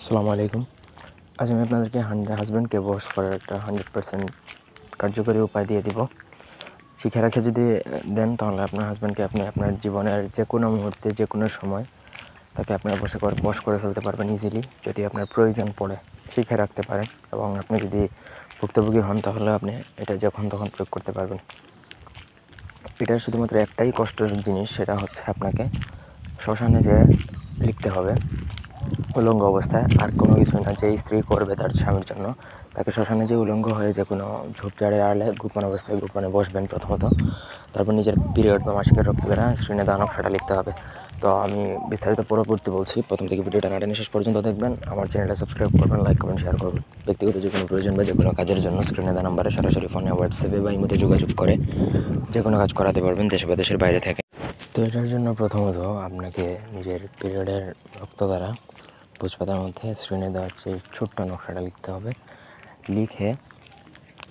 আসসালামু আলাইকুম। আজ আমি আপনাদেরকে হাজব্যান্ডকে বশ করার একটা 100% কার্যকরী উপায় দিয়ে দিব। শিখে রেখে যদি দেন তাহলে আপনার হাজব্যান্ডকে আপনি আপনার জীবনের যে কোনো মুহূর্তে যে কোনো সময় তাকে আপনার বশ করে ফেলতে পারবেন ইজিলি, যদি আপনার প্রয়োজন পড়ে শিখে রাখতে পারেন। এবং আপনি যদি ভুক্তভোগী হন তাহলে আপনি এটা যখন তখন প্রয়োগ করতে পারবেন। এটার শুধুমাত্র একটাই কষ্টের জিনিস, সেটা হচ্ছে আপনাকে শ্মশানে যেয়ে লিখতে হবে উলঙ্গ অবস্থায়, আর কোনো কিছু না। যে স্ত্রী করবে তার স্বামীর জন্য, তাকে শ্মশানে যে উলঙ্গ হয়ে যে কোনো ঝোপঝাড়ের আড়ালে গোপন অবস্থায় গোপনে বসবেন প্রথমত। তারপর নিজের পিরিয়ড বা মাসিকের রক্ত দ্বারা স্ক্রিনে দেওয়া নকশাটা লিখতে হবে। তো আমি বিস্তারিত পরবর্তী বলছি, প্রথম থেকে ভিডিওটা না টেনে শেষ পর্যন্ত দেখবেন। আমার চ্যানেলটা সাবস্ক্রাইব করবেন, লাইক করবেন, শেয়ার করবেন। ব্যক্তিগত যে কোনো প্রয়োজন বা যে কোনো কাজের জন্য স্ক্রিনে দেওয়া নাম্বারে সরাসরি ফোনে, হোয়াটসঅ্যাপে বা ইমোতে যোগাযোগ করে যে কোনো কাজ করাতে পারবেন, দেশে বা দেশের বাইরে থেকে। তো এটার জন্য প্রথমত আপনাকে নিজের পিরিয়ডের রক্ত দ্বারা ভোজপাতার মধ্যে স্ক্রিনে দেওয়া যে ছোট্ট নকশাটা লিখতে হবে। লিখে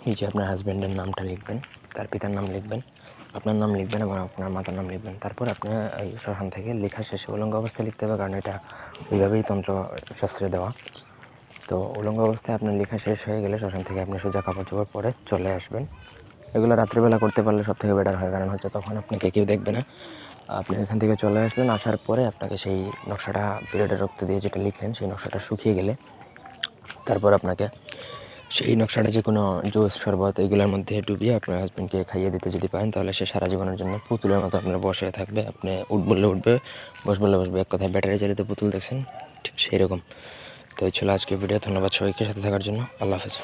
নিচে আপনার হাজব্যান্ডের নামটা লিখবেন, তার পিতার নাম লিখবেন, আপনার নাম লিখবেন এবং আপনার মাতার নাম লিখবেন। তারপর আপনি এই শ্মশান থেকে লেখা শেষে উলঙ্গ অবস্থায় লিখতে হবে, কারণ এটা ওইভাবেই তন্ত্রশাস্ত্রে দেওয়া। তো উলঙ্গ অবস্থায় আপনার লেখা শেষ হয়ে গেলে শ্মশান থেকে আপনি সোজা কাপড় চোপড় পরে চলে আসবেন। এগুলো রাত্রিবেলা করতে পারলে সব থেকে বেটার হয়, কারণ হচ্ছে তখন আপনাকে কেউ দেখবে না। আপনি এখান থেকে চলে আসবেন, আসার পরে আপনাকে সেই নকশাটা পিরিয়ডের রক্ত দিয়ে যেটা লিখলেন সেই নকশাটা শুকিয়ে গেলে তারপর আপনাকে সেই নকশাটা যে কোনো জুস শরবত এগুলোর মধ্যে ডুবিয়ে আপনার হাজব্যান্ডকে খাইয়ে দিতে যদি পারেন, তাহলে সে সারা জীবনের জন্য পুতুলের মতো আপনার বসে থাকবে। আপনি উঠ বললে উঠবে, বস বললে বসবে। এক কথায় ব্যাটারি চালিত পুতুল দেখছেন, ঠিক সেই রকম। তো এই ছিল আজকে ভিডিও। ধন্যবাদ সবাইকে সাথে থাকার জন্য। আল্লাহ হাফেজ।